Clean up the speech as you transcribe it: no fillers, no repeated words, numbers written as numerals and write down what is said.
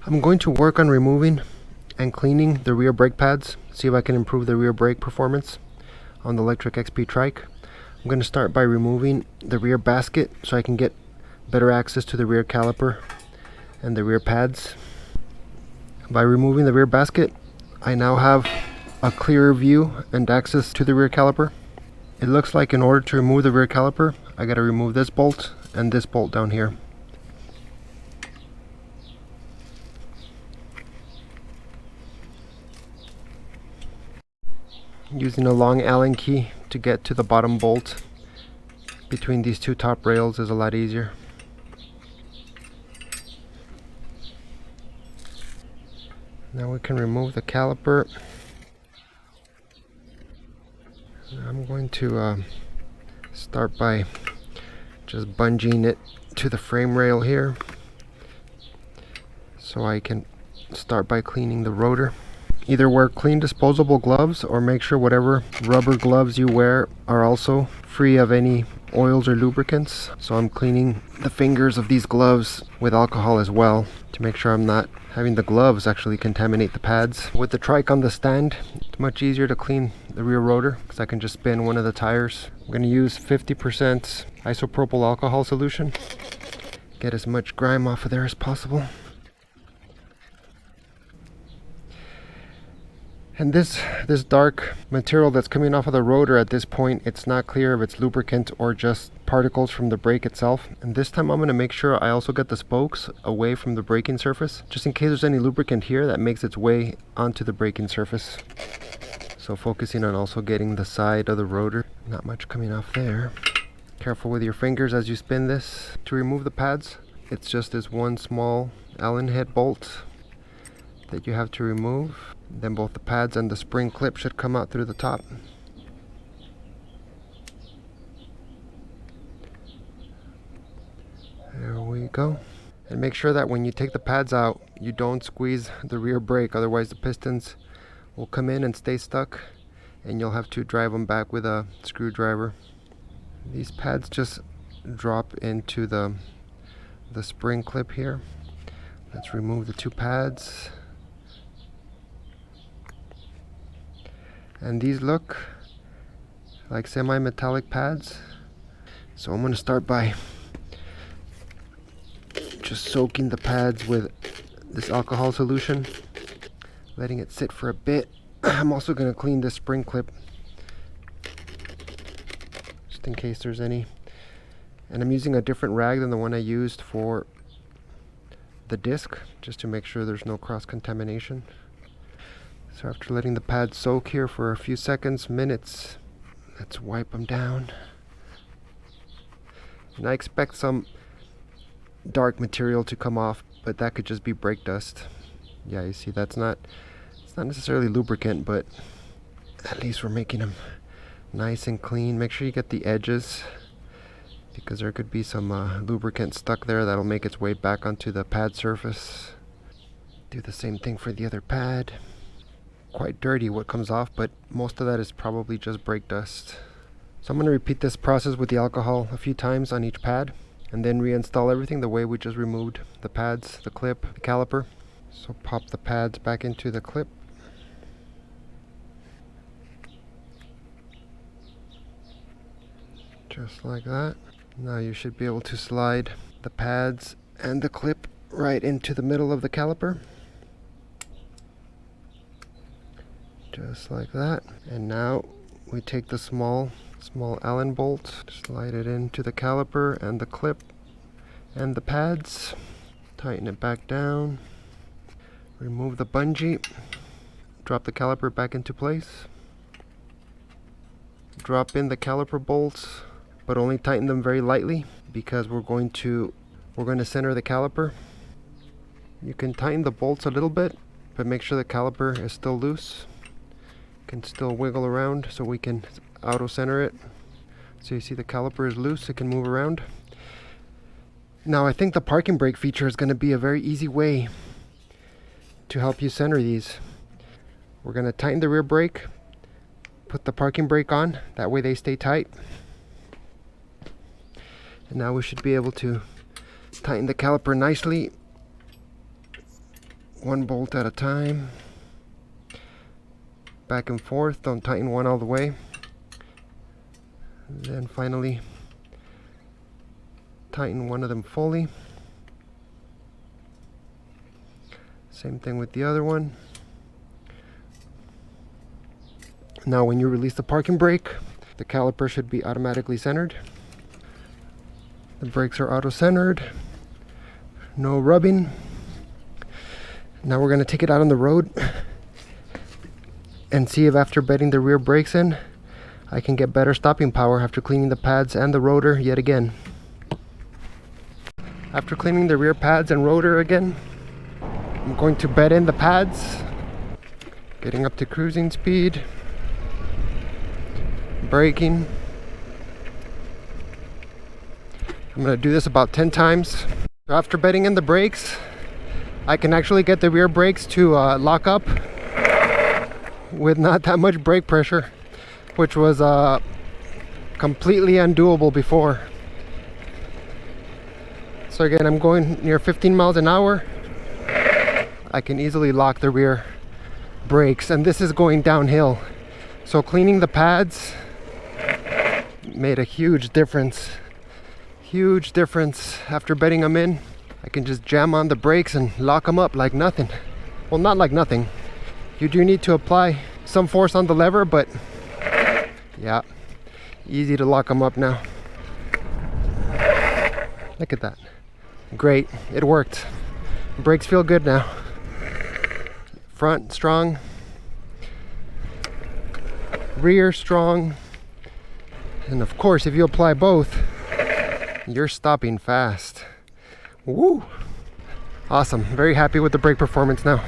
I'm going to work on removing and cleaning the rear brake pads, see if I can improve the rear brake performance on the Lectric XP Trike. I'm going to start by removing the rear basket so I can get better access to the rear caliper and the rear pads. By removing the rear basket, I now have a clearer view and access to the rear caliper. It looks like in order to remove the rear caliper, I got to remove this bolt and this bolt down here. Using a long Allen key to get to the bottom bolt between these two top rails is a lot easier. Now we can remove the caliper. I'm going to start by just bungeeing it to the frame rail here so I can start by cleaning the rotor. Either wear clean disposable gloves or make sure whatever rubber gloves you wear are also free of any oils or lubricants. So I'm cleaning the fingers of these gloves with alcohol as well to make sure I'm not having the gloves actually contaminate the pads. With the trike on the stand, it's much easier to clean the rear rotor because I can just spin one of the tires. I'm going to use 50% isopropyl alcohol solution. Get as much grime off of there as possible. And this dark material that's coming off of the rotor at this point, it's not clear if it's lubricant or just particles from the brake itself. And this time I'm going to make sure I also get the spokes away from the braking surface, just in case there's any lubricant here that makes its way onto the braking surface. So focusing on also getting the side of the rotor. Not much coming off there. Careful with your fingers as you spin this. To remove the pads, it's just this one small Allen head bolt that you have to remove. Then both the pads and the spring clip should come out through the top. There we go. And make sure that when you take the pads out, you don't squeeze the rear brake, otherwise the pistons will come in and stay stuck and you'll have to drive them back with a screwdriver. These pads just drop into the spring clip here. Let's remove the two pads. And these look like semi-metallic pads. So I'm going to start by just soaking the pads with this alcohol solution, letting it sit for a bit. I'm also going to clean this spring clip just in case there's any. And I'm using a different rag than the one I used for the disc, just to make sure there's no cross-contamination. So after letting the pads soak here for a few seconds, minutes, let's wipe them down. And I expect some dark material to come off, but that could just be brake dust. Yeah, you see it's not necessarily lubricant, but at least we're making them nice and clean. Make sure you get the edges because there could be some lubricant stuck there that'll make its way back onto the pad surface. Do the same thing for the other pad. Quite dirty what comes off, but most of that is probably just brake dust. So I'm going to repeat this process with the alcohol a few times on each pad and then reinstall everything the way we just removed the pads, the clip, the caliper. So pop the pads back into the clip. Just like that. Now you should be able to slide the pads and the clip right into the middle of the caliper. Just like that. And now we take the small Allen bolt, slide it into the caliper and the clip and the pads, tighten it back down, remove the bungee, drop the caliper back into place, drop in the caliper bolts, but only tighten them very lightly because we're going to center the caliper. You can tighten the bolts a little bit, but make sure the caliper is still loose. Can still wiggle around so we can auto center it. So you see the caliper is loose, it can move around. Now I think the parking brake feature is going to be a very easy way to help you center these. We're going to tighten the rear brake, put the parking brake on, that way they stay tight. And now we should be able to tighten the caliper nicely one bolt at a time. Back and forth, don't tighten one all the way. Then finally tighten one of them fully. Same thing with the other one. Now when you release the parking brake, the caliper should be automatically centered. The brakes are auto-centered. No rubbing. Now we're going to take it out on the road and see if after bedding the rear brakes in, I can get better stopping power after cleaning the pads and the rotor yet again. After cleaning the rear pads and rotor again, I'm going to bed in the pads, getting up to cruising speed, braking. I'm going to do this about 10 times. So after bedding in the brakes, I can actually get the rear brakes to lock up with not that much brake pressure, which was completely undoable before. So again, I'm going near 15 miles an hour. I can easily lock the rear brakes, and this is going downhill. So cleaning the pads made a huge difference. Huge difference. After bedding them in, I can just jam on the brakes and lock them up like nothing. Well, not like nothing. You do need to apply some force on the lever, but yeah, easy to lock them up now. Look at that. Great, it worked. Brakes feel good now. Front strong, rear strong, and of course if you apply both, you're stopping fast. Woo! Awesome, very happy with the brake performance now.